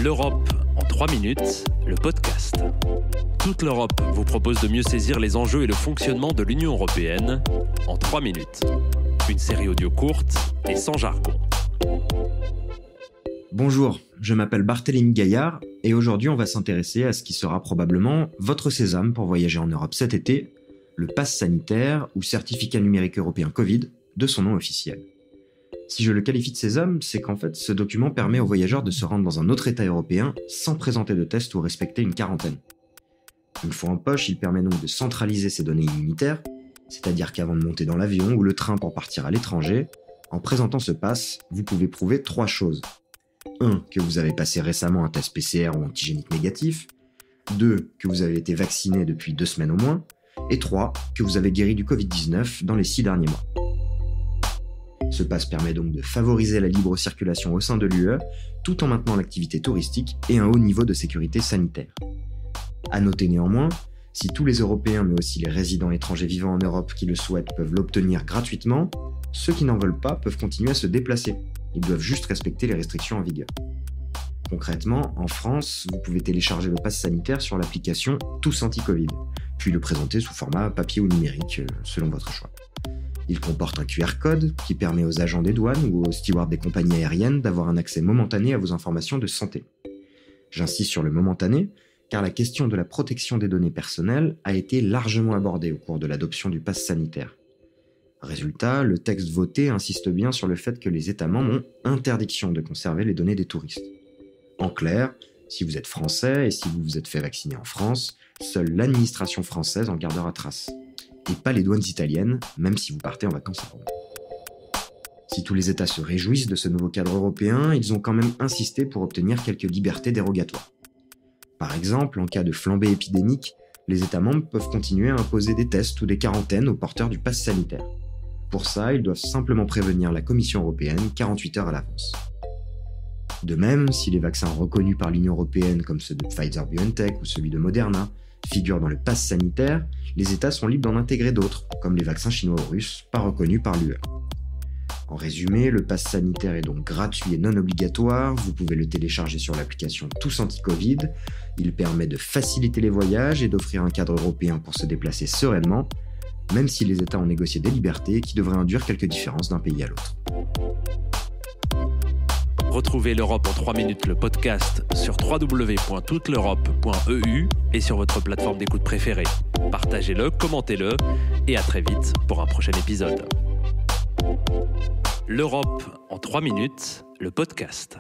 L'Europe en 3 minutes, le podcast. Toute l'Europe vous propose de mieux saisir les enjeux et le fonctionnement de l'Union européenne en 3 minutes. Une série audio courte et sans jargon. Bonjour, je m'appelle Barthélémy Gaillard et aujourd'hui on va s'intéresser à ce qui sera probablement votre sésame pour voyager en Europe cet été, le pass sanitaire ou certificat numérique européen Covid de son nom officiel. Si je le qualifie de sésame, c'est qu'en fait ce document permet aux voyageurs de se rendre dans un autre État européen sans présenter de test ou respecter une quarantaine. Une fois en poche, il permet donc de centraliser ses données immunitaires, c'est-à-dire qu'avant de monter dans l'avion ou le train pour partir à l'étranger, en présentant ce pass, vous pouvez prouver 3 choses. 1. Que vous avez passé récemment un test PCR ou antigénique négatif. 2. Que vous avez été vacciné depuis 2 semaines au moins. Et 3. Que vous avez guéri du Covid-19 dans les 6 derniers mois. Ce pass permet donc de favoriser la libre circulation au sein de l'UE, tout en maintenant l'activité touristique et un haut niveau de sécurité sanitaire. À noter néanmoins, si tous les Européens mais aussi les résidents étrangers vivant en Europe qui le souhaitent peuvent l'obtenir gratuitement, ceux qui n'en veulent pas peuvent continuer à se déplacer. Ils doivent juste respecter les restrictions en vigueur. Concrètement, en France, vous pouvez télécharger le pass sanitaire sur l'application Tous Anti-Covid, puis le présenter sous format papier ou numérique, selon votre choix. Il comporte un QR code qui permet aux agents des douanes ou aux stewards des compagnies aériennes d'avoir un accès momentané à vos informations de santé. J'insiste sur le momentané, car la question de la protection des données personnelles a été largement abordée au cours de l'adoption du pass sanitaire. Résultat, le texte voté insiste bien sur le fait que les États membres ont interdiction de conserver les données des touristes. En clair, si vous êtes français et si vous vous êtes fait vacciner en France, seule l'administration française en gardera trace. Et pas les douanes italiennes, même si vous partez en vacances à Rome. Si tous les États se réjouissent de ce nouveau cadre européen, ils ont quand même insisté pour obtenir quelques libertés dérogatoires. Par exemple, en cas de flambée épidémique, les États membres peuvent continuer à imposer des tests ou des quarantaines aux porteurs du pass sanitaire. Pour ça, ils doivent simplement prévenir la Commission européenne 48 heures à l'avance. De même, si les vaccins reconnus par l'Union européenne comme ceux de Pfizer-BioNTech ou celui de Moderna figurent dans le pass sanitaire, les États sont libres d'en intégrer d'autres, comme les vaccins chinois ou russes, pas reconnus par l'UE. En résumé, le pass sanitaire est donc gratuit et non obligatoire, vous pouvez le télécharger sur l'application Tous Anti-Covid, il permet de faciliter les voyages et d'offrir un cadre européen pour se déplacer sereinement, même si les États ont négocié des libertés qui devraient induire quelques différences d'un pays à l'autre. Retrouvez l'Europe en 3 minutes, le podcast, sur www.touteleurope.eu et sur votre plateforme d'écoute préférée. Partagez-le, commentez-le et à très vite pour un prochain épisode. L'Europe en 3 minutes, le podcast.